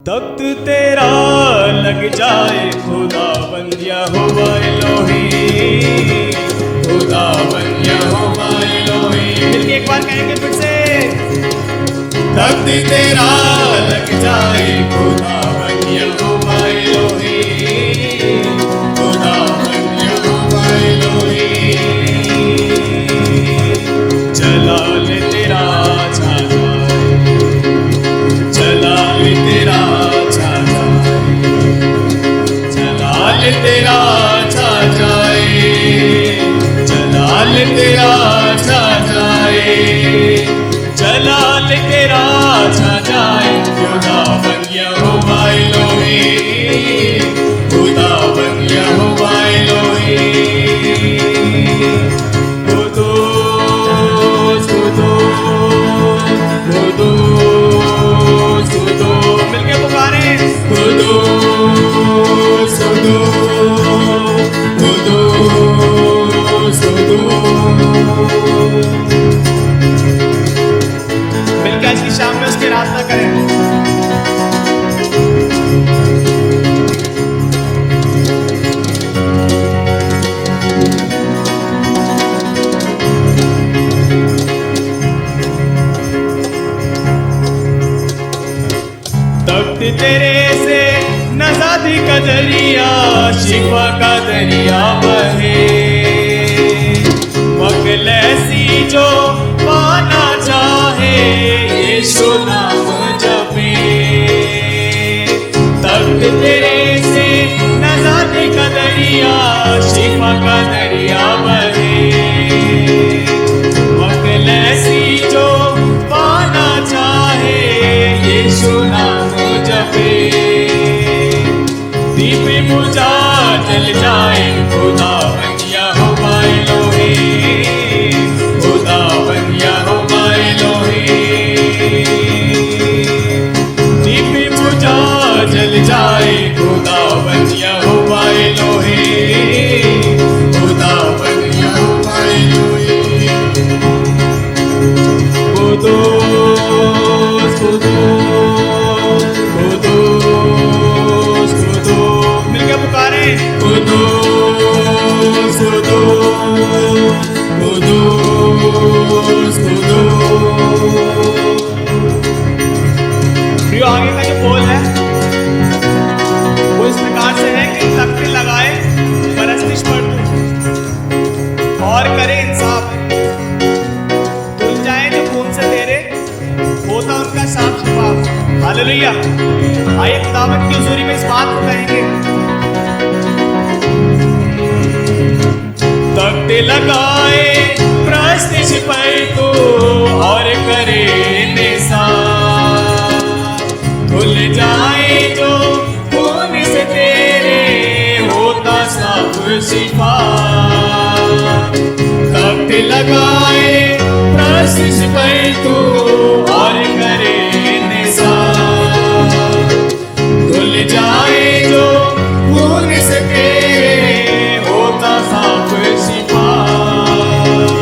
तख्त तेरा लग जाए खुदा बन यहोवा एलोही, खुदा बन यहोवा एलोही। मिलके एक बार कहेंगे फिर से, तख्त तेरा लग जाए खुदा बन यहोवा एलोही, खुदा बन यहोवा एलोही। जलाल तेरा छा जाए, जलाल तेरा छा जाए, जलाल तेरा छा जाए, जलाल तेरा छा जाए, जलाल तेरा छा जाए। खुदा बन यहोवा एलोही, खुदा बन यहोवा एलोही। कुदूस कुदूस कुदूस, मिलके पुकारे, कुदूस कुदूस कुदूस कुदूस। मिलके आज की शाम में उसकी आराधना करें। तख्त तेरे से नजादी का दरिया, शिकवा का दरिया बहे। मकलैसी जो पाना चाहे यीशु नाम जपे। तख्त तेरे से नजादी का दरिया, शिकवा का दरिया बहे। मकलैसी जो पाना चाहे यीशु नाम जपे। दीप बुझा जल जाए, खुदा बन यहोवा एलोही, खुदा बन यहोवा एलोही। दीप बुझा जल जाए, खुदा बन यहोवा एलोही, खुदा बन यहोवा एलोही। कुदूस कुदूस कुदूस कुदूस, मिलके पुकारे, कुदूस कुदूस कुदूस कुदूस। प्रियो, आगे का जो बोल है वो इस प्रकार से है कि तख्त लगाए परस्तिश पर तू, और करे इंसाफ, धुल जाए जो खून से तेरे, होता उनका साफ शफाफ। हालेलुया। आइए खुदावंद की हुजूरी में इस बात को कहेंगे। तख्त लगाए परस्तिश पर तू, और करे निसार, धुल जाए जो खून से तेरे, होता साफ शफाफ। तख्त लगाए परस्तिश पर तू, और करे निसार, धुल जाए जो खून से तेरे, होता साफ शफाफ।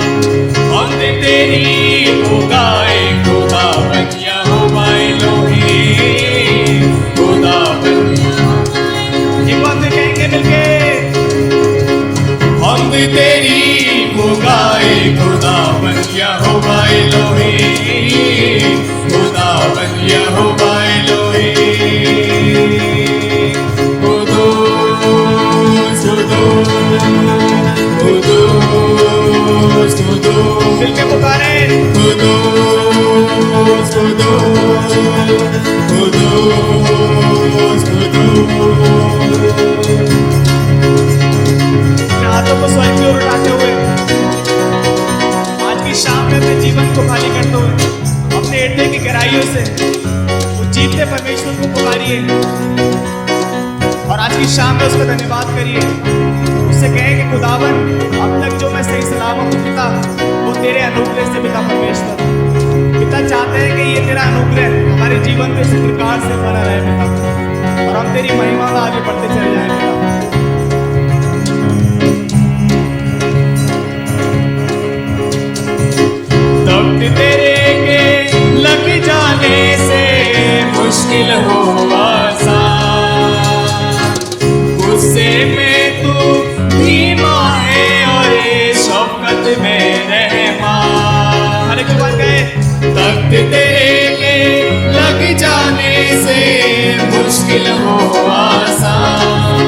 हमद तेरी हो गाए, खुदा बन यहोवा एलोही, खुदा बन। एक बात से कहेंगे मिलके, हमद तेरी हो गाए, खुदा बन यहोवा एलोही, खुदा बन यहोवा एलोही। कुदूस कुदूस कुदूस कुदूस, मिलके पुकारे, कुदूस कुदूस कुदूस कुदूस। हाथों को स्वर्ग की ओर उठाते हुए आज की शाम में अपने जीवन को खाली करते हुए अपने हृदय की गहराइयों से उस जीवते परमेश्वर को पुकारिए, और आज की शाम में उसका धन्यवाद करिए। उससे कहें कि खुदावन, अब तक जो मैं सही सलामत हूँ पिता, वो तेरे अनुग्रह से पिता परमेश्वर। पिता चाहते हैं कि ये तेरा अनुग्रह हमारे जीवन में इसी प्रकार से बना रहे पिता, और हम तेरी महिमा में आगे बढ़ते चले जाए पिता। तख्त तेरे के लग जाने से मुश्किल हो में रहमान। हर एक जुबान कहे, तख्त तेरे के लग जाने से मुश्किल हो आसान,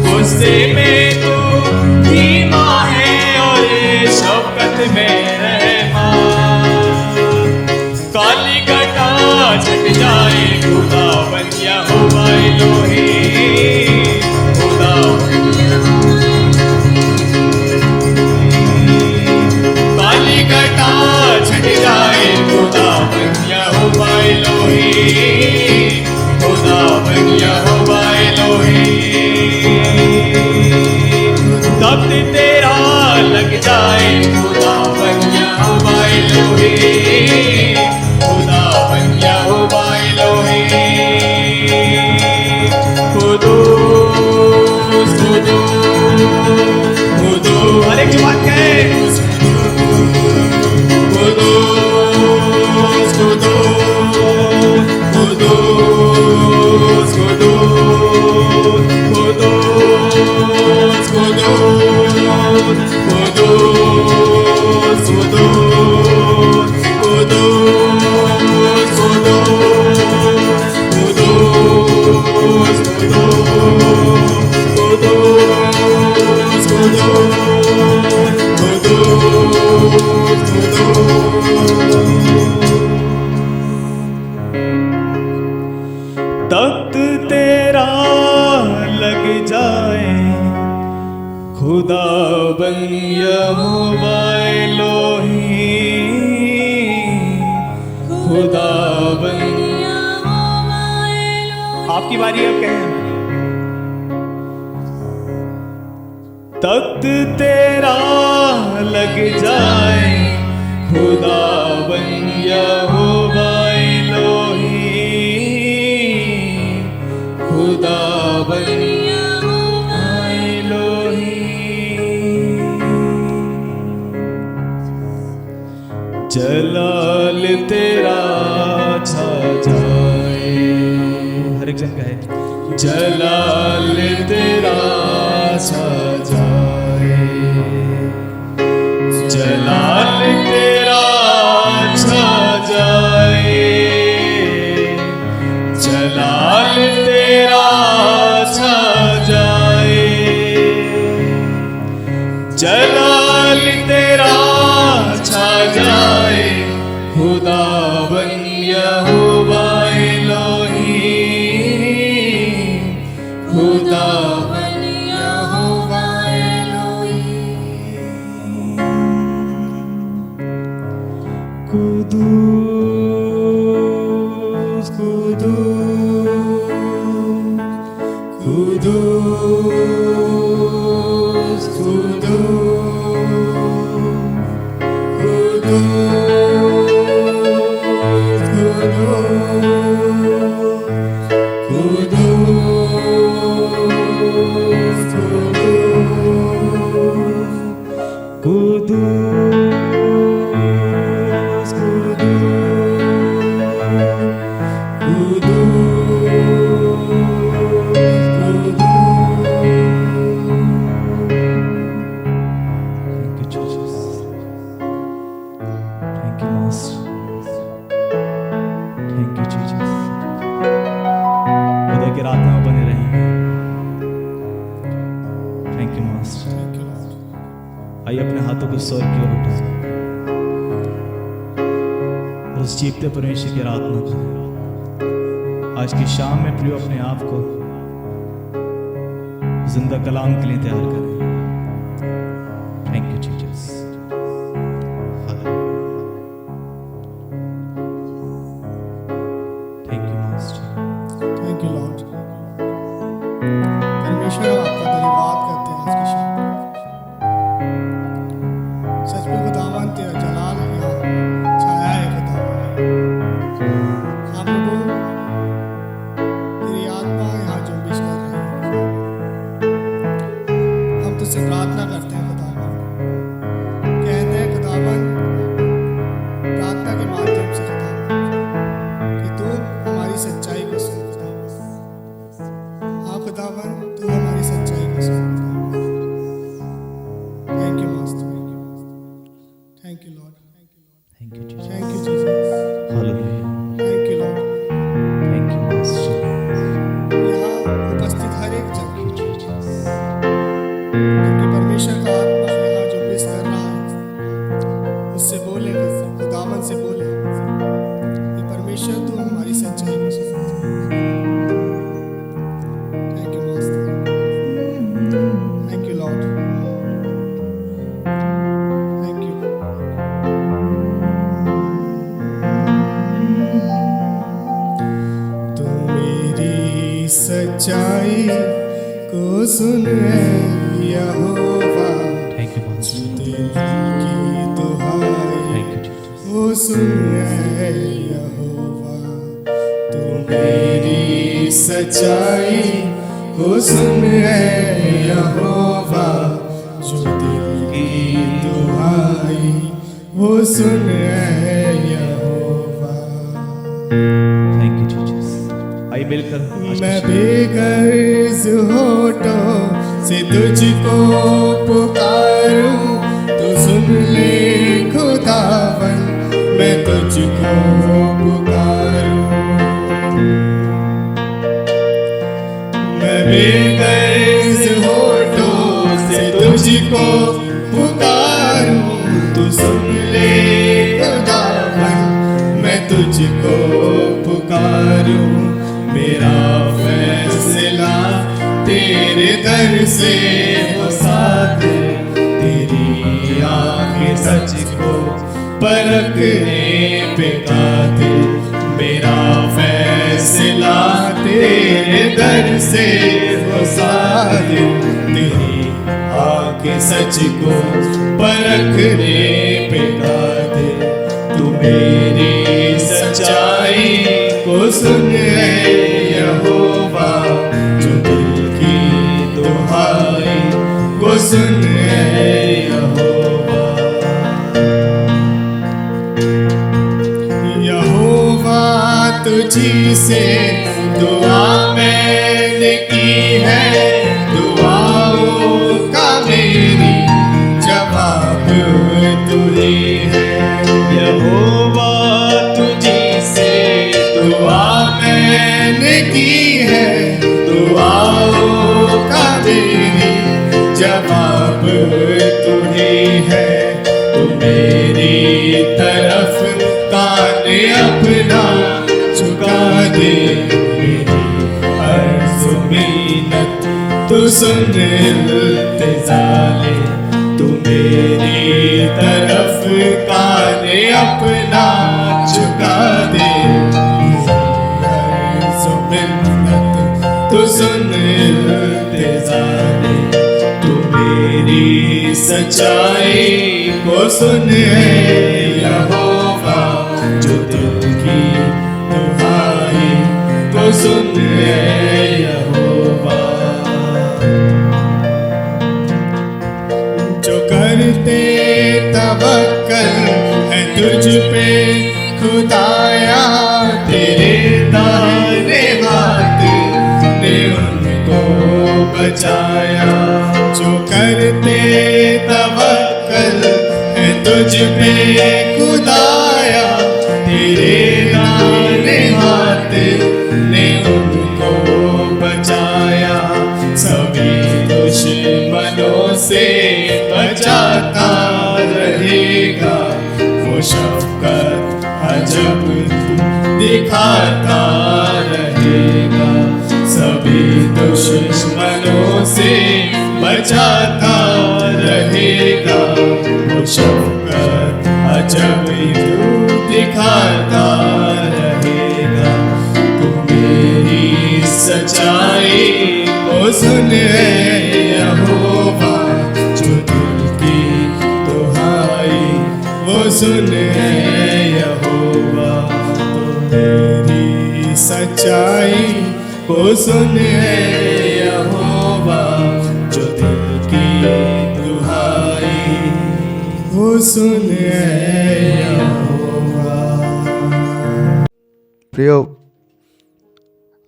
गुस्से में तू धीमा है और शौकत में रहमान। काली घटा छट जाए खुदा बन यहोवा एलोही, खुदा काली घटा छट जाए खुदा बन यहोवा एलोही, खुदा बन यहोवा एलोही। तख्त तेरा लग जाए खुदा बन यहोवा एलोही, खुदा बन यहोवा एलोही। कुदूस कुदूस कुदूस, हर एक जुबान कहे, कुदूस कुदूस कुदूस कुदूस कुदूस कुदूस कुदूस कुदूस कुदूस कुदूस कुदूस तख्त तेरा लग जाए खुदा बन यहोवा एलोही, खुदा बन यहोवा एलोही। आपकी बारी अब कहें, तख्त तेरा लग जाए खुदा बन यहोवा एलोही, खुदा बन यहोवा एलोही। जलाल तेरा छा जाए, हर एक जन कहे, जलाल तेरा छा जाए, जलाल तेरा छा जाए, जलाल तेरा छा जाए, जलाल तेरा छा जाए खुदा बन यहोवा एलोही, खुदा बन यहोवा एलोही। कुदूस कुदूस कुदूस आइए अपने हाथों को स्वर्ग की ओर उठाएं और उस जीवते परमेश्वर की आराधना करें। आज की शाम में प्रियो अपने आप को जिंदा कलाम के लिए तैयार करें। Thank you Jesus. Thank you master. Thank you Lord. परमेश्वर आपका धन्यवाद करते हैं आज की शाम। सच में खुदावन तेरा जलाल यहाँ छाया है खुदावन। हाँ प्रभु, तेरी आत्मा यहाँ जुम्बिश कर रही है। हम को सुन यहोवा, थैंक यू बहुत। दिल की दुहाई थैंक यू जीसस। वो सुन यहोवा, तू मेरी सच्चाई को सुन यहोवा, जो दिल की दुहाई वो सुन यहोवा। Thank you Jesus. आइए मिलकर मैं बेगर्ज होठों से तुझको पुकारूं, तो सुन ले खुदावन, मैं तुझको पुकारूं। मैं बेगर्ज होठों से तुझको पुकारूं, तो सुन ले खुदावन, मैं तुझको पुकारूं। मेरा फैसला तेरे दर से हो साथ, तेरी आंखें सच को परखने पे कातिल। मेरा फैसला तेरे दर से हो साथ, तेरी आंखें सच को परखने पे कातिल। तू मेरी सच्चाई को सुन यहोवा, जो दिल की दुहाई को सुन यहोवा। यहोवा तुझी से दुआ मैंने की है, दुआओं का मेरी जवाब तू ही है। यहोवा तुझी से दुआ मैंने की है, दुआओं का मेरी जवाब तू ही है। तू मेरी तरफ कान अपना झुका दे, मेरी अर्ज़ मिन्नत तू सुन इल्तिजा ले। तू मेरी तरफ कान अपना झुका दे, तू सुन इल्तिजा ले। तू मेरी सच्चाई को सुन यहोवा, जो दिल की दुहाई को सुन यहोवा। जो करते तवक्कल है तुझ पे खुदाया, तेरे दाहिने हाथ ने उनको बचाया। जो करते तवक्कल है तुझ पे खुदाया, तेरे दाहिने हाथ ने उनको बचाया। सभी दुश्मनों से बचाता रहेगा, वो शफ़क़त अजब दिखाता रहेगा। सभी दुश्मनों से बचाता रहेगा, वो शफ़क़त अजब दिखाता रहेगा। तू मेरी सच्चाई को सुन यहोवा, जो दिल की दुहाई वो सुन यहोवा। तू मेरी सच्चाई को सुन यहोवा, जो दिल की दुहाई वो सुन यहोवा। प्रियो,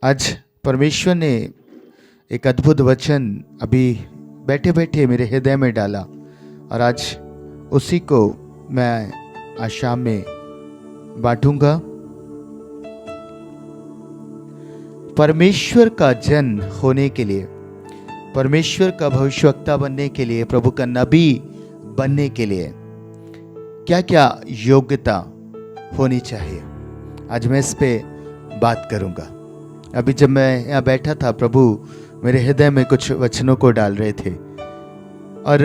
आज परमेश्वर ने एक अद्भुत वचन अभी बैठे बैठे मेरे हृदय में डाला, और आज उसी को मैं आज शाम में बांटूंगा। परमेश्वर का जन होने के लिए, परमेश्वर का भविष्यवक्ता बनने के लिए, प्रभु का नबी बनने के लिए क्या क्या योग्यता होनी चाहिए, आज मैं इस पे बात करूंगा। अभी जब मैं यहाँ बैठा था, प्रभु मेरे हृदय में कुछ वचनों को डाल रहे थे, और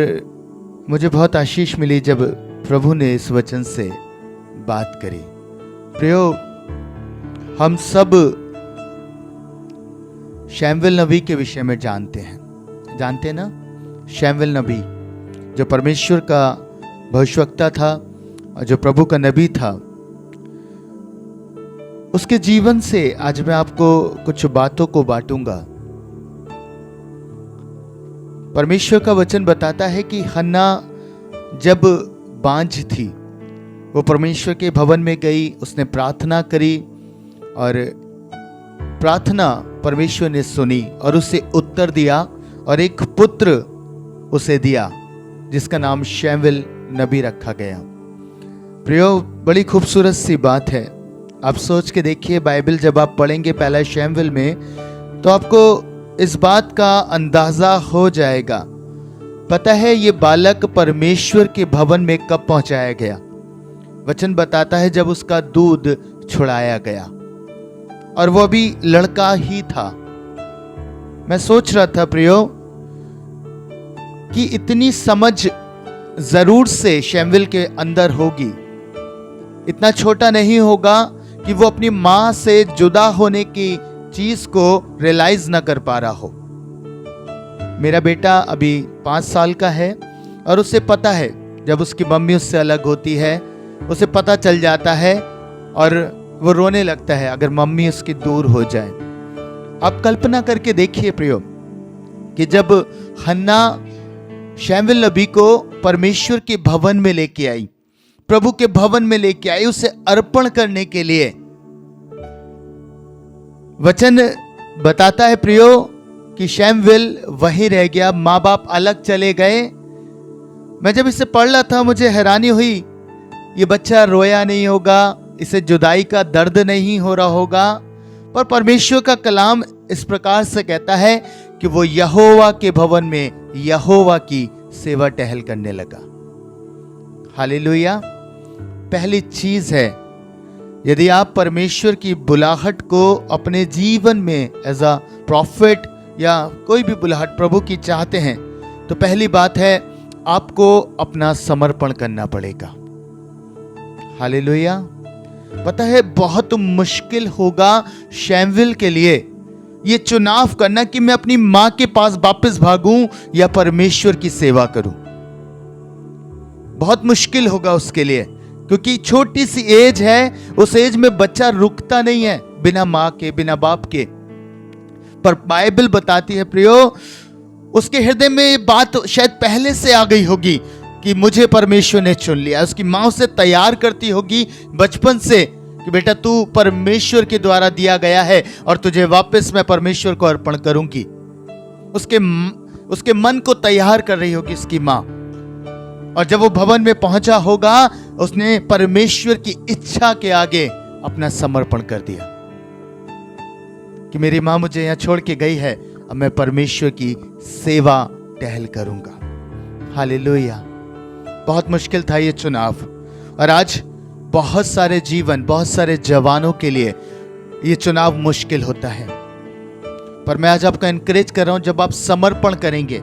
मुझे बहुत आशीष मिली जब प्रभु ने इस वचन से बात करी। प्रियो, हम सब शैमुएल नबी के विषय में जानते हैं। जानते हैं ना, शैमुएल नबी जो परमेश्वर का भविष्यवक्ता था और जो प्रभु का नबी था, उसके जीवन से आज मैं आपको कुछ बातों को बांटूंगा। परमेश्वर का वचन बताता है कि हन्ना जब बांझ थी, वो परमेश्वर के भवन में गई, उसने प्रार्थना करी और प्रार्थना परमेश्वर ने सुनी और उसे उत्तर दिया और एक पुत्र उसे दिया जिसका नाम शैमुएल नबी रखा गया। प्रियो, बड़ी खूबसूरत सी बात है। आप सोच के देखिए, बाइबल जब आप पढ़ेंगे पहला शैमुएल में तो आपको इस बात का अंदाजा हो जाएगा। पता है ये बालक परमेश्वर के भवन में कब पहुंचाया गया? वचन बताता है जब उसका दूध छुड़ाया गया, और वो भी लड़का ही था। मैं सोच रहा था प्रियो कि इतनी समझ जरूर से शैमुएल के अंदर होगी, इतना छोटा नहीं होगा कि वो अपनी मां से जुदा होने की चीज को रियलाइज ना कर पा रहा हो। मेरा बेटा अभी 5 साल का है और उसे पता है जब उसकी मम्मी उससे अलग होती है, उसे पता चल जाता है और वो रोने लगता है अगर मम्मी उसकी दूर हो जाए। आप कल्पना करके देखिए प्रियो कि जब हन्ना शैमुएल नबी को परमेश्वर के भवन में लेके आई, प्रभु के भवन में लेके आई उसे अर्पण करने के लिए, वचन बताता है प्रियो कि शैमुएल वहीं रह गया, माँ बाप अलग चले गए। मैं जब इसे पढ़ रहा था मुझे हैरानी हुई, ये बच्चा रोया नहीं होगा, इसे जुदाई का दर्द नहीं हो रहा होगा, पर परमेश्वर का कलाम इस प्रकार से कहता है कि वो यहोवा के भवन में यहोवा की सेवा टहल करने लगा। हालेलुया। पहली चीज है, यदि आप परमेश्वर की बुलाहट को अपने जीवन में एज अ प्रॉफिट या कोई भी बुलाहट प्रभु की चाहते हैं, तो पहली बात है आपको अपना समर्पण करना पड़ेगा। हालेलुया। पता है बहुत मुश्किल होगा शैमुएल के लिए ये चुनाव करना कि मैं अपनी मां के पास वापस भागूं या परमेश्वर की सेवा करूं। बहुत मुश्किल होगा उसके लिए, क्योंकि छोटी सी एज है, उस एज में बच्चा रुकता नहीं है बिना मां के, बिना बाप के। पर बाइबल बताती है प्रियो, उसके हृदय में ये बात शायद पहले से आ गई होगी कि मुझे परमेश्वर ने चुन लिया। उसकी मां उसे तैयार करती होगी बचपन से कि बेटा तू परमेश्वर के द्वारा दिया गया है और तुझे वापस मैं परमेश्वर को अर्पण करूंगी। उसके मन को तैयार कर रही होगी उसकी मां। और जब वो भवन में पहुंचा होगा, उसने परमेश्वर की इच्छा के आगे अपना समर्पण कर दिया कि मेरी मां मुझे यहां छोड़ के गई है, अब मैं परमेश्वर की सेवा टहल करूंगा। हालेलुया। बहुत मुश्किल था ये चुनाव, और आज बहुत सारे जीवन, बहुत सारे जवानों के लिए ये चुनाव मुश्किल होता है। पर मैं आज आपका एनकरेज कर रहा हूं, जब आप समर्पण करेंगे,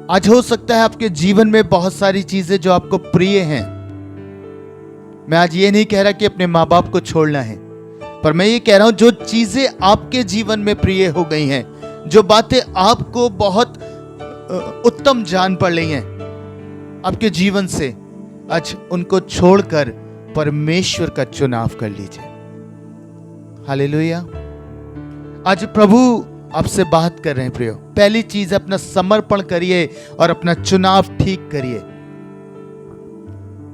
आज हो सकता है आपके जीवन में बहुत सारी चीजें जो आपको प्रिय हैं। मैं आज ये नहीं कह रहा कि अपने माँ बाप को छोड़ना है, पर मैं ये कह रहा हूं जो चीजें आपके जीवन में प्रिय हो गई हैं, जो बातें आपको बहुत उत्तम जान पड़ रही हैं आपके जीवन से, आज उनको छोड़कर परमेश्वर का चुनाव कर लीजिए। हालेलुया। आज प्रभु आपसे बात कर रहे हैं प्रियो। पहली चीज, अपना समर्पण करिए और अपना चुनाव ठीक करिए।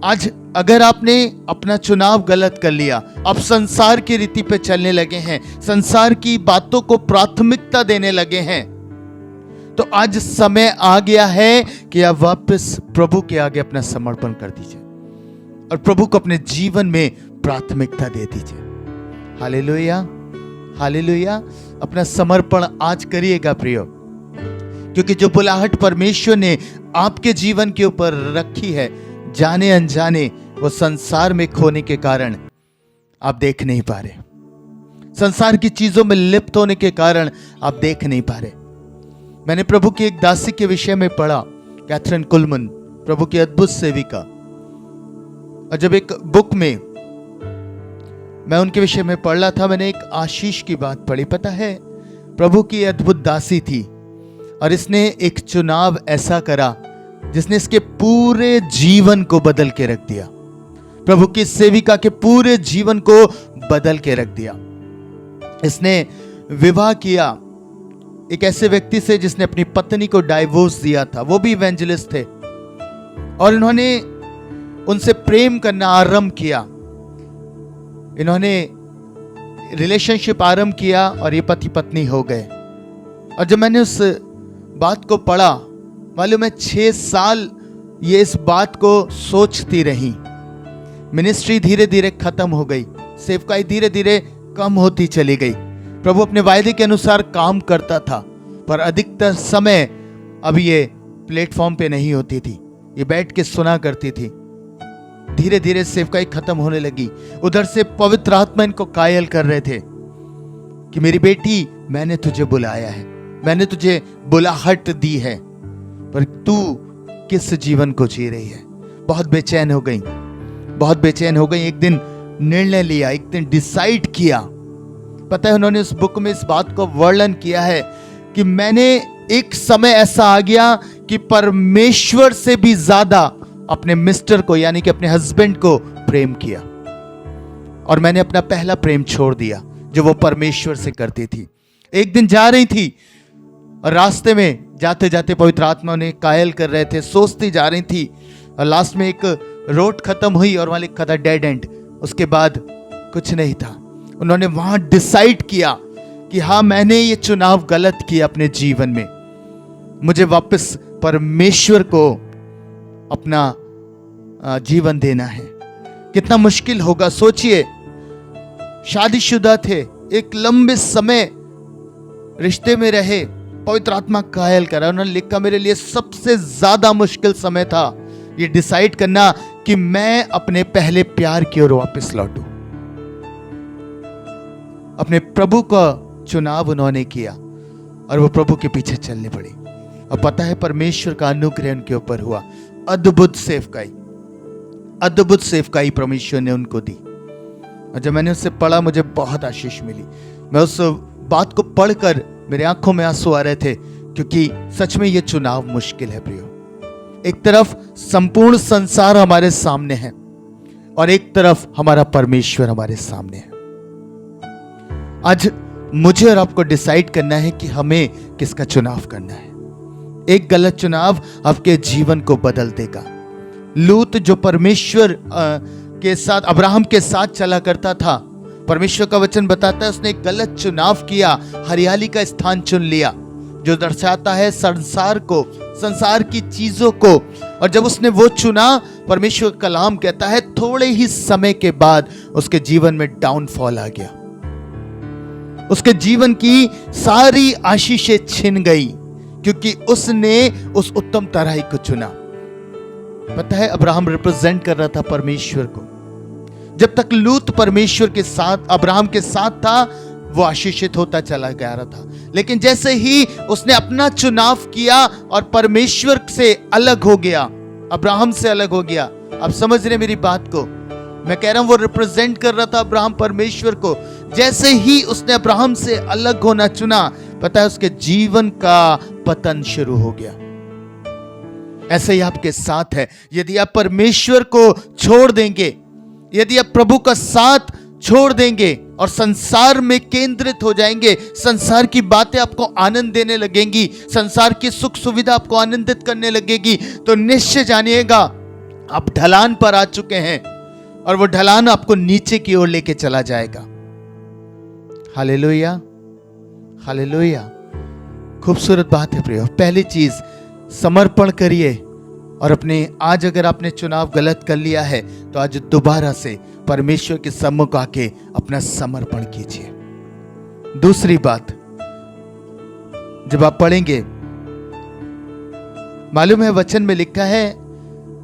आज अगर आपने अपना चुनाव गलत कर लिया, आप संसार की रीति पे चलने लगे हैं, संसार की बातों को प्राथमिकता देने लगे हैं, तो आज समय आ गया है कि आप वापस प्रभु के आगे अपना समर्पण कर दीजिए और प्रभु को अपने जीवन में प्राथमिकता दे दीजिए। हालेलुया। हालेलुया। अपना समर्पण आज करिएगा प्रियो, क्योंकि जो बुलाहट परमेश्वर ने आपके जीवन के ऊपर रखी है, जाने अनजाने वो संसार में खोने के कारण आप देख नहीं पा रहे, संसार की चीजों में लिप्त होने के कारण आप देख नहीं पा रहे। मैंने प्रभु की एक दासी के विषय में पढ़ा, कैथरीन कुलमन, प्रभु की अद्भुत सेविका, और जब एक बुक में मैं उनके विषय में पढ़ रहा था, मैंने एक आशीष की बात पढ़ी। पता है प्रभु की अद्भुत दासी थी, और इसने एक चुनाव ऐसा करा जिसने इसके पूरे जीवन को बदल के रख दिया। प्रभु की सेविका के पूरे जीवन को बदल के रख दिया। इसने विवाह किया एक ऐसे व्यक्ति से जिसने अपनी पत्नी को डाइवोर्स दिया था, वो भी इवेंजलिस्ट थे, और इन्होंने उनसे प्रेम करना आरंभ किया। इन्होंने रिलेशनशिप आरंभ किया और ये पति पत्नी हो गए। और जब मैंने उस बात को पढ़ा, मालूम है 6 साल ये इस बात को सोचती रही। मिनिस्ट्री धीरे धीरे खत्म हो गई, सेवकाई धीरे धीरे कम होती चली गई। प्रभु अपने वायदे के अनुसार काम करता था, पर अधिकतर समय अब ये प्लेटफॉर्म पे नहीं होती थी, ये बैठ के सुना करती थी। धीरे धीरे सेवकाई खत्म होने लगी। उधर से पवित्र आत्मा इनको कायल कर रहे थे कि मेरी बेटी, मैंने तुझे बुलाया है, मैंने तुझे बुलाहट दी है, पर तू किस जीवन को जी रही है। बहुत बेचैन हो गई, बहुत बेचैन हो गई। एक दिन निर्णय लिया, एक दिन डिसाइड किया। पता है, उन्होंने उस बुक में इस बात को वर्णन किया है कि मैंने एक समय ऐसा आ गया कि परमेश्वर से भी ज्यादा अपने मिस्टर को, यानी कि अपने हस्बैंड को प्रेम किया, और मैंने अपना पहला प्रेम छोड़ दिया जो वो परमेश्वर से करती थी। एक दिन जा रही थी और रास्ते में जाते जाते पवित्र आत्मा ने कायल कर रहे थे, सोचती जा रही थी, और लास्ट में एक रोड खत्म हुई और वहां लिखा था डेड एंड। उसके बाद कुछ नहीं था। उन्होंने वहां डिसाइड किया कि हाँ, मैंने ये चुनाव गलत किया अपने जीवन में, मुझे वापस परमेश्वर को अपना जीवन देना है। कितना मुश्किल होगा सोचिए। शादीशुदा थे, एक लंबे समय रिश्ते में रहे, पवित्र आत्मा कायल करा। उन्होंने लिखा, मेरे लिए सबसे ज्यादा मुश्किल समय था ये डिसाइड करना कि मैं अपने पहले प्यार की ओर वापस लौटूं। अपने प्रभु का चुनाव उन्होंने किया और वो प्रभु के पीछे चलने पड़ी। और पता है, परमेश्वर का अनुग्रह उनके ऊपर हुआ। अद्भुत सेवकाई, अद्भुत सेवकाई परमेश्वर ने उनको दी। और जब मैंने उससे पढ़ा, मुझे बहुत आशीष मिली। मैं उस बात को पढ़कर मेरे आंखों में आंसू आ रहे थे, क्योंकि सच में यह चुनाव मुश्किल है प्रियो। एक तरफ संपूर्ण संसार हमारे सामने है और एक तरफ हमारा परमेश्वर हमारे सामने है। आज मुझे और आपको डिसाइड करना है कि हमें किसका चुनाव करना है। एक गलत चुनाव आपके जीवन को बदल देगा। लूत जो परमेश्वर के साथ, अब्राहम के साथ चला करता था, परमेश्वर का वचन बताता है उसने एक गलत चुनाव किया, हरियाली का स्थान चुन लिया, जो दर्शाता है संसार को, संसार की चीजों को। और जब उसने वो चुना, परमेश्वर का कलाम कहता है थोड़े ही समय के बाद उसके जीवन में डाउनफॉल आ गया। उसके जीवन की सारी आशीषें छिन गई, क्योंकि उसने उस उत्तम तराई को चुना। पता है, अब्राहम रिप्रेजेंट कर रहा था परमेश्वर को। जब तक लूत परमेश्वर के साथ, अब्राहम के साथ था, वो आशीषित होता चला गया रहा था। लेकिन जैसे ही उसने अपना चुनाव किया और परमेश्वर से अलग हो गया, अब्राहम से अलग हो गया। आप समझ रहे मेरी बात को? मैं कह रहा हूं, वो रिप्रेजेंट कर रहा था अब्राहम परमेश्वर को। जैसे ही उसने अब्राहम से अलग होना चुना, पता है, उसके जीवन का पतन शुरू हो गया। ऐसे ही आपके साथ है। यदि आप परमेश्वर को छोड़ देंगे, यदि आप प्रभु का साथ छोड़ देंगे और संसार में केंद्रित हो जाएंगे, संसार की बातें आपको आनंद देने लगेंगी, संसार की सुख सुविधा आपको आनंदित करने लगेगी, तो निश्चय जानिएगा आप ढलान पर आ चुके हैं और वो ढलान आपको नीचे की ओर लेके चला जाएगा। Hallelujah, hallelujah. खूबसूरत बात है प्रियो। पहली चीज, समर्पण करिए। और अपने, आज अगर आपने चुनाव गलत कर लिया है, तो आज दोबारा से परमेश्वर के सम्मुख आके अपना समर्पण कीजिए। दूसरी बात, जब आप पढ़ेंगे, मालूम है वचन में लिखा है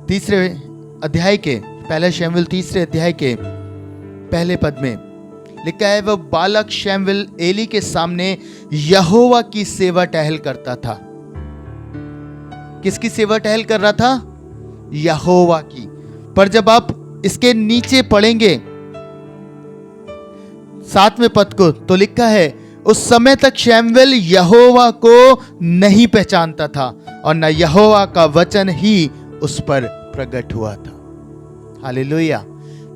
3 अध्याय के, पहला शमूएल 3 अध्याय के पहले पद में लिखा है, वह बालक शमूएल एली के सामने यहोवा की सेवा टहल करता था। किसकी सेवा टहल कर रहा था? यहोवा की। पर जब आप इसके नीचे पढ़ेंगे 7वें पद को, तो लिखा है उस समय तक शैमुएल यहोवा को नहीं पहचानता था और न यहोवा का वचन ही उस पर प्रकट हुआ था। हालेलुया।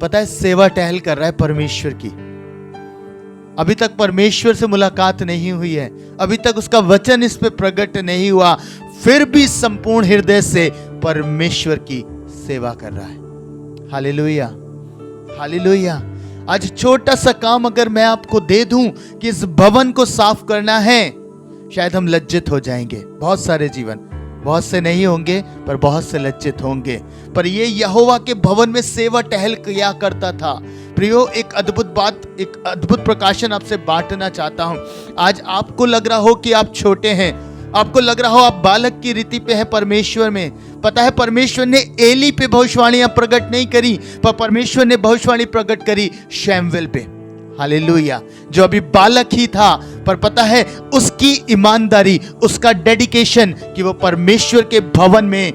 पता है, सेवा टहल कर रहा है परमेश्वर की। अभी तक परमेश्वर से मुलाकात नहीं हुई है, अभी तक उसका वचन इस पे प्रकट नहीं हुआ, फिर भी संपूर्ण हृदय से परमेश्वर की सेवा कर रहा है। Hallelujah, hallelujah. आज छोटा सा काम अगर मैं आपको दे दूं कि इस भवन को साफ करना है, शायद हम लज्जित हो जाएंगे। बहुत सारे जीवन, बहुत से नहीं होंगे पर बहुत से लज्जित होंगे। पर ये यहोवा के भवन में सेवा टहल किया करता था। प्रियो, एक अद्भुत बात, एक अद्भुत प्रकाशन आपसे बांटना चाहता हूं। आज आपको लग रहा हो कि आप छोटे हैं, आपको लग रहा हो आप बालक की रीति पे हैं परमेश्वर में। पता है, परमेश्वर ने एली पे भविष्यवाणियां प्रकट नहीं करी, पर परमेश्वर ने भविष्यवाणी प्रकट करी शैमुएल पे। हालेलुया। जो अभी बालक ही था, पर पता है उसकी ईमानदारी, उसका डेडिकेशन कि वो परमेश्वर के भवन में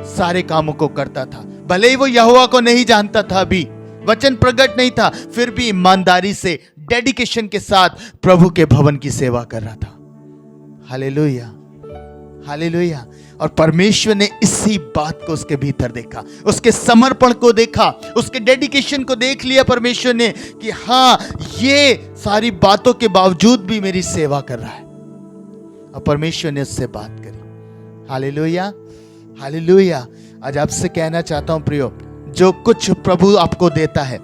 सारे कामों को करता था। भले ही वो यहोवा को नहीं जानता था, अभी वचन प्रकट नहीं था, फिर भी ईमानदारी से, डेडिकेशन के साथ प्रभु के भवन की सेवा कर रहा था। Hallelujah, hallelujah. और परमेश्वर ने इसी बात को उसके भीतर देखा, उसके समर्पण को देखा, उसके डेडिकेशन को देख लिया परमेश्वर ने कि हाँ, ये सारी बातों के बावजूद भी मेरी सेवा कर रहा है। और परमेश्वर ने उससे बात करी। Hallelujah, hallelujah. आज आपसे कहना चाहता हूं प्रियो, जो कुछ प्रभु आपको देता है,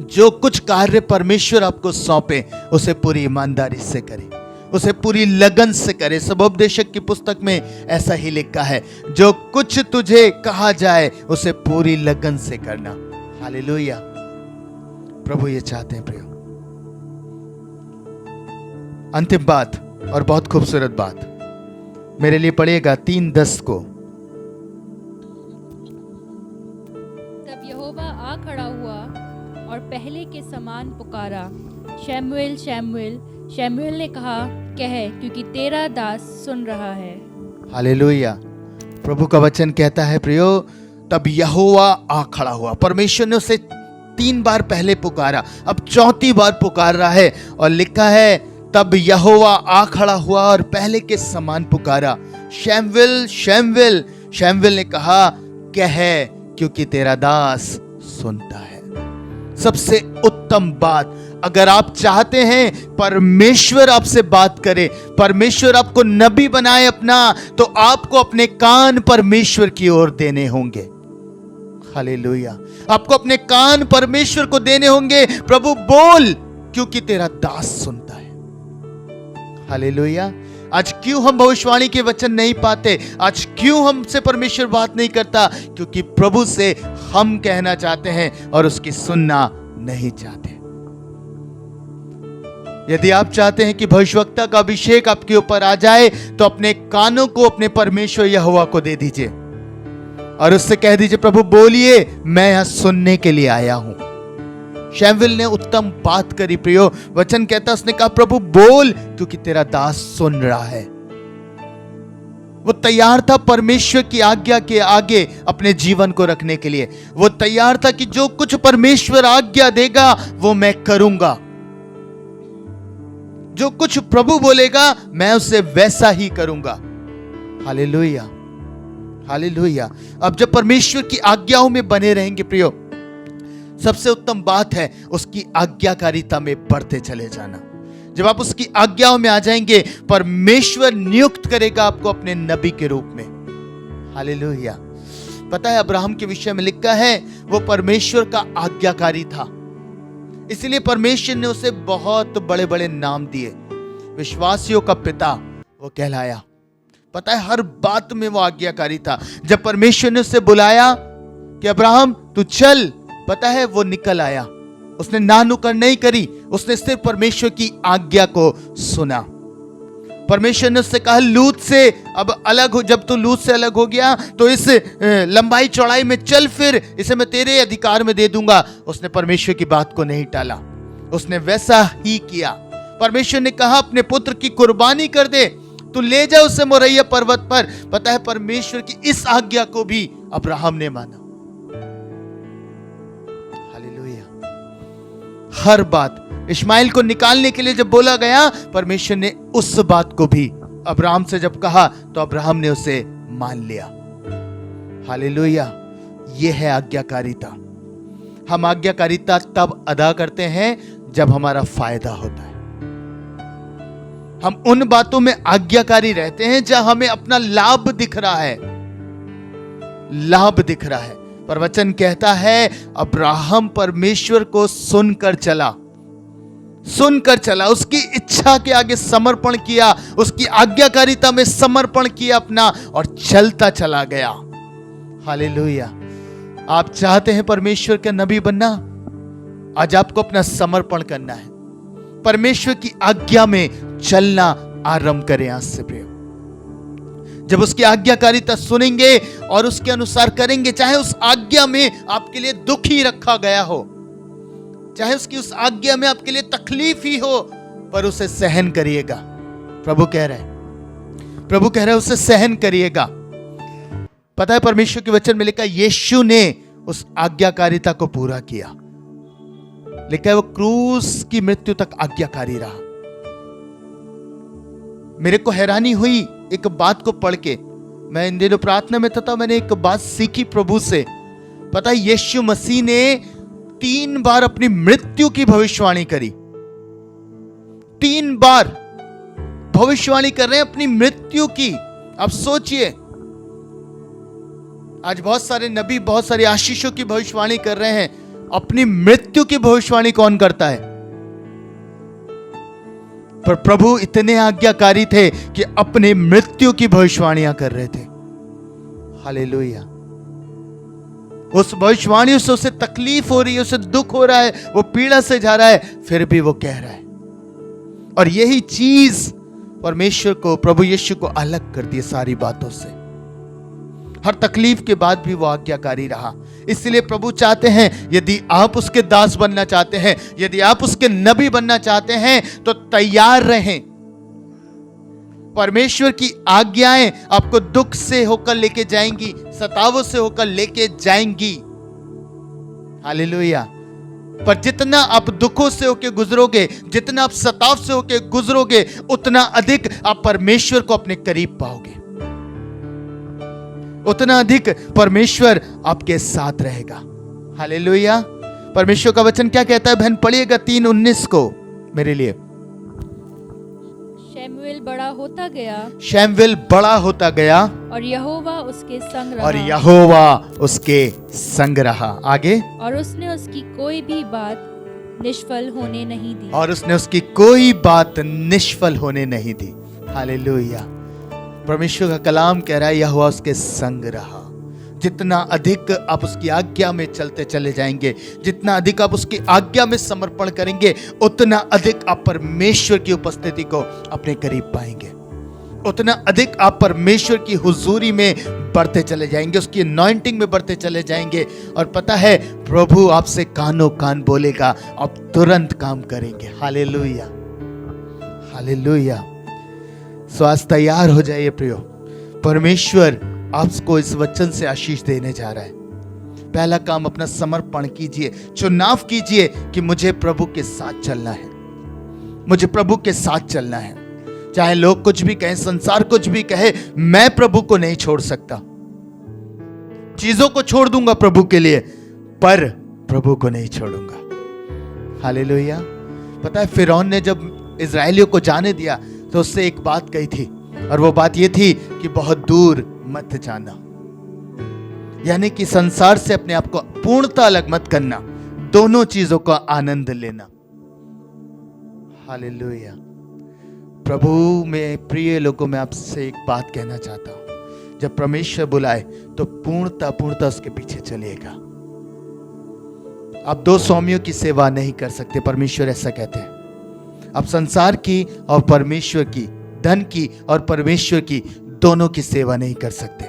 जो कुछ कार्य परमेश्वर आपको सौंपे, उसे पूरी ईमानदारी से करें, उसे पूरी लगन से करे। सबोपदेशक की पुस्तक में ऐसा ही लिखा है, जो कुछ तुझे कहा जाए उसे पूरी लगन से करना। हालेलुया। प्रभु ये चाहते हैं प्रियो। अंतिम बात और बहुत खूबसूरत बात मेरे लिए पढ़िएगा 3:10 को। तब यहोवा आ खड़ा हुआ और पहले के समान पुकारा, शैमुएल शैमुएल। शैमुएल ने कहा, कह, क्योंकि तेरा दास सुन रहा है। हालेलुया। प्रभु का वचन कहता है प्रियो, तब यहोवा आ खड़ा हुआ। परमेश्वर ने उसे 3 बार पहले पुकारा, अब 4थी बार पुकार रहा है। और लिखा है, तब यहोवा आ खड़ा हुआ और पहले के समान पुकारा, शैमुएल शैमुएल। शैमुएल ने कहा, कह, क्योंकि तेरा दास सुनता है। सबसे उत्तम बात, अगर आप चाहते हैं परमेश्वर आपसे बात करे, परमेश्वर आपको नबी बनाए अपना, तो आपको अपने कान परमेश्वर की ओर देने होंगे। हालेलुया। आपको अपने कान परमेश्वर को देने होंगे। प्रभु बोल, क्योंकि तेरा दास सुनता है। हालेलुया। आज क्यों हम भविष्यवाणी के वचन नहीं पाते? आज क्यों हमसे परमेश्वर बात नहीं करता? क्योंकि प्रभु से हम कहना चाहते हैं और उसकी सुनना नहीं चाहते। यदि आप चाहते हैं कि भविष्यवक्ता का अभिषेक आपके ऊपर आ जाए, तो अपने कानों को अपने परमेश्वर यहोवा को दे दीजिए और उससे कह दीजिए, प्रभु बोलिए, मैं यहां सुनने के लिए आया हूं। शैमुएल ने उत्तम बात करी प्रियो। वचन कहता, उसने कहा, प्रभु बोल, क्योंकि तेरा दास सुन रहा है। वो तैयार था परमेश्वर की आज्ञा के आगे अपने जीवन को रखने के लिए। वो तैयार था कि जो कुछ परमेश्वर आज्ञा देगा वो मैं करूंगा, जो कुछ प्रभु बोलेगा मैं उसे वैसा ही करूंगा। Hallelujah, hallelujah. अब जब परमेश्वर की आज्ञाओं में बने रहेंगे प्रियो, सबसे उत्तम बात है उसकी आज्ञाकारिता में बढ़ते चले जाना। जब आप उसकी आज्ञाओं में आ जाएंगे, परमेश्वर नियुक्त करेगा आपको अपने नबी के रूप में। हालेलुया। पता है, अब्राहम के विषय में लिखा है, वो परमेश्वर का आज्ञाकारी था, इसलिए परमेश्वर ने उसे बहुत बड़े बड़े नाम दिए। विश्वासियों का पिता वो कहलाया। पता है, हर बात में वो आज्ञाकारी था। जब परमेश्वर ने उसे बुलाया कि अब्राहम तू चल, पता है वो निकल आया। उसने ना नुकर नहीं करी, उसने सिर्फ परमेश्वर की आज्ञा को सुना। परमेश्वर ने उससे कहा, लूत से अब अलग हो। जब तू लूत से अलग हो गया तो इस लंबाई चौड़ाई में चल फिर, इसे मैं तेरे अधिकार में दे दूंगा। उसने परमेश्वर की बात को नहीं टाला, उसने वैसा ही किया। परमेश्वर ने कहा, अपने पुत्र की कुर्बानी कर दे, तू ले जा उसे मोरिया पर्वत पर। पता है, परमेश्वर की इस आज्ञा को भी अब्राहम ने माना। हालेलुया। हर बात इश्माइल को निकालने के लिए जब बोला गया, परमेश्वर ने उस बात को भी अब्राहम से जब कहा तो अब्राहम ने उसे मान लिया। हालेलुया। यह है आज्ञाकारिता। हम आज्ञाकारिता तब अदा करते हैं जब हमारा फायदा होता है। हम उन बातों में आज्ञाकारी रहते हैं जहां हमें अपना लाभ दिख रहा है, लाभ दिख रहा है। पर वचन कहता है अब्राहम परमेश्वर को सुनकर चला, सुनकर चला, उसकी इच्छा के आगे समर्पण किया, उसकी आज्ञाकारिता में समर्पण किया अपना और चलता चला गया। हालेलुया। आप चाहते हैं परमेश्वर का नबी बनना? आज आपको अपना समर्पण करना है, परमेश्वर की आज्ञा में चलना आरंभ करें आज से प्रिय। जब उसकी आज्ञाकारिता सुनेंगे और उसके अनुसार करेंगे, चाहे उस आज्ञा में आपके लिए दुख ही रखा गया हो, चाहे उसकी उस आज्ञा में आपके लिए तकलीफ ही हो, पर उसे सहन करिएगा। प्रभु कह रहे हैं, प्रभु कह रहे हैं उसे सहन करिएगा। पता है परमेश्वर के वचन में लिखा यीशु ने उस आज्ञाकारिता को पूरा किया, लिखा है वो क्रूस की मृत्यु तक आज्ञाकारी रहा। मेरे को हैरानी हुई एक बात को पढ़ के, मैं इन दिनों प्रार्थना में था, मैंने एक बात सीखी प्रभु से। पता है यीशु मसीह ने 3 बार अपनी मृत्यु की भविष्यवाणी करी। 3 बार भविष्यवाणी कर रहे हैं अपनी मृत्यु की। अब सोचिए, आज बहुत सारे नबी बहुत सारी आशीषों की भविष्यवाणी कर रहे हैं, अपनी मृत्यु की भविष्यवाणी कौन करता है? पर प्रभु इतने आज्ञाकारी थे कि अपने मृत्यु की भविष्यवाणियां कर रहे थे। हालेलुया। उस भविष्यवाणी से उसे तकलीफ हो रही है, उसे दुख हो रहा है, वो पीड़ा से जा रहा है, फिर भी वो कह रहा है। और यही चीज परमेश्वर को, प्रभु यीशु को अलग कर दिए सारी बातों से। हर तकलीफ के बाद भी वो आज्ञाकारी रहा। इसलिए प्रभु चाहते हैं यदि आप उसके दास बनना चाहते हैं, यदि आप उसके नबी बनना चाहते हैं, तो तैयार रहें। परमेश्वर की आज्ञाएं आपको दुख से होकर लेके जाएंगी, सतावों से होकर लेके जाएंगी। हालेलुया। पर जितना आप दुखों से होकर गुजरोगे, जितना आप सताव से होकर गुजरोगे, उतना अधिक आप परमेश्वर को अपने करीब पाओगे, उतना अधिक परमेश्वर आपके साथ रहेगा। हालेलुया। परमेश्वर का वचन क्या कहता है बहन? पढ़िएगा 3:19 को मेरे लिए। शमूएल बड़ा होता गया, शमूएल बड़ा होता गया और यहोवा उसके संग रहा, और यहोवा उसके संग रहा। आगे, और उसने उसकी कोई भी बात निष्फल होने नहीं दी, और उसने उसकी कोई बात निष्फल होने नहीं दी। हालेलुया। परमेश्वर का कलाम कह रहा है यहोवा उसके संग रहा। जितना अधिक आप उसकी आज्ञा में चलते चले जाएंगे, जितना अधिक आप उसकी आज्ञा में समर्पण करेंगे, उतना अधिक आप परमेश्वर की उपस्थिति को अपने करीब पाएंगे, उतना अधिक आप परमेश्वर की हुजूरी में बढ़ते चले जाएंगे, उसकी अनॉइंटिंग में बढ़ते चले जाएंगे। और पता है प्रभु आपसे कानों कान बोलेगा, आप तुरंत काम करेंगे। Hallelujah, hallelujah. सो आज तैयार हो जाइए प्रियो, परमेश्वर आपको इस वचन से आशीष देने जा रहा है। पहला काम, अपना समर्पण कीजिए, चुनाव कीजिए कि मुझे प्रभु के साथ चलना है, मुझे प्रभु के साथ चलना है। चाहे लोग कुछ भी कहें, संसार कुछ भी कहे, मैं प्रभु को नहीं छोड़ सकता। चीजों को छोड़ दूंगा प्रभु के लिए, पर प्रभु को नहीं छोड़ूंगा। हालेलुया। पता है फिरौन ने जब इजराइलियों को जाने दिया तो उससे एक बात कही थी, और वो बात ये थी कि बहुत दूर मत जाना, यानी कि संसार से अपने आप को पूर्णतः अलग मत करना, दोनों चीजों का आनंद लेना। हालेलुया। प्रभु में प्रिय लोगों, मैं आपसे एक बात कहना चाहता हूं, जब परमेश्वर बुलाए तो पूर्णतः उसके पीछे चलिएगा। आप 2 स्वामियों की सेवा नहीं कर सकते, परमेश्वर ऐसा कहते हैं। आप संसार की और परमेश्वर की, धन की और परमेश्वर की, दोनों की सेवा नहीं कर सकते।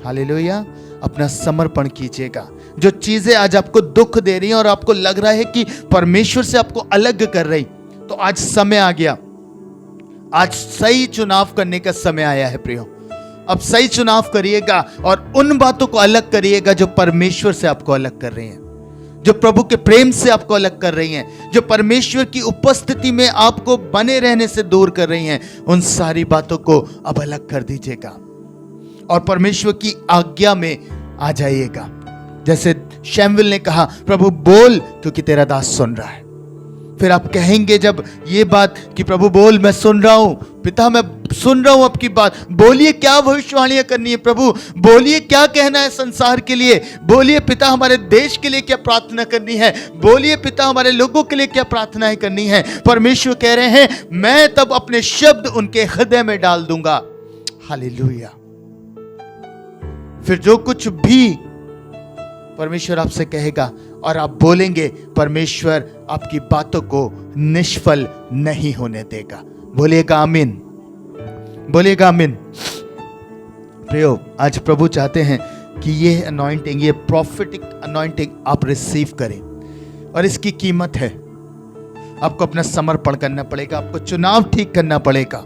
हालेलुया। अपना समर्पण कीजिएगा। जो चीजें आज आपको दुख दे रही हैं और आपको लग रहा है कि परमेश्वर से आपको अलग कर रही, तो आज समय आ गया, आज सही चुनाव करने का समय आया है प्रियो। अब सही चुनाव करिएगा और उन बातों को अलग करिएगा जो परमेश्वर से आपको अलग कर रही हैं, जो प्रभु के प्रेम से आपको अलग कर रही हैं, जो परमेश्वर की उपस्थिति में आपको बने रहने से दूर कर रही हैं, उन सारी बातों को अब अलग कर दीजिएगा और परमेश्वर की आज्ञा में आ जाइएगा। जैसे शमूएल ने कहा, प्रभु बोल क्योंकि तेरा दास सुन रहा है। फिर आप कहेंगे जब ये बात कि प्रभु बोल, मैं सुन रहा हूं, पिता मैं सुन रहा हूं आपकी बात, बोलिए क्या भविष्यवाणियां करनी है प्रभु, बोलिए क्या कहना है संसार के लिए, बोलिए पिता हमारे देश के लिए क्या प्रार्थना करनी है, बोलिए पिता हमारे लोगों के लिए क्या प्रार्थनाएं करनी है। परमेश्वर कह रहे हैं, मैं तब अपने शब्द उनके हृदय में डाल दूंगा। हालेलुया। फिर जो कुछ भी परमेश्वर आपसे कहेगा और आप बोलेंगे, परमेश्वर आपकी बातों को निष्फल नहीं होने देगा। बोलिएगा आमीन, बोलिएगा आमीन। प्रियो, आज प्रभु चाहते हैं कि ये अनॉइंटिंग, ये प्रॉफिटिक अनॉइंटिंग आप रिसीव करें और इसकी कीमत है। आपको अपना समर्पण करना पड़ेगा, आपको चुनाव ठीक करना पड़ेगा।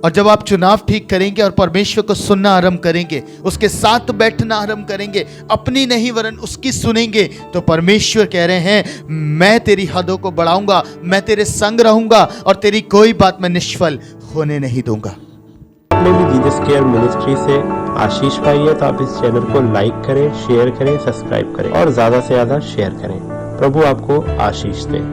और जब आप चुनाव ठीक करेंगे और परमेश्वर को सुनना आरंभ करेंगे, उसके साथ बैठना आरंभ करेंगे, अपनी नहीं वरन उसकी सुनेंगे, तो परमेश्वर कह रहे हैं, मैं तेरी हदों को बढ़ाऊंगा, मैं तेरे संग रहूंगा और तेरी कोई बात मैं निष्फल होने नहीं दूंगा। आपने भी जीसस केयर मिनिस्ट्री से आशीष पाई है तो आप इस चैनल को लाइक करें, शेयर करें, सब्सक्राइब करें और ज्यादा से ज्यादा शेयर करें। प्रभु आपको आशीष दे।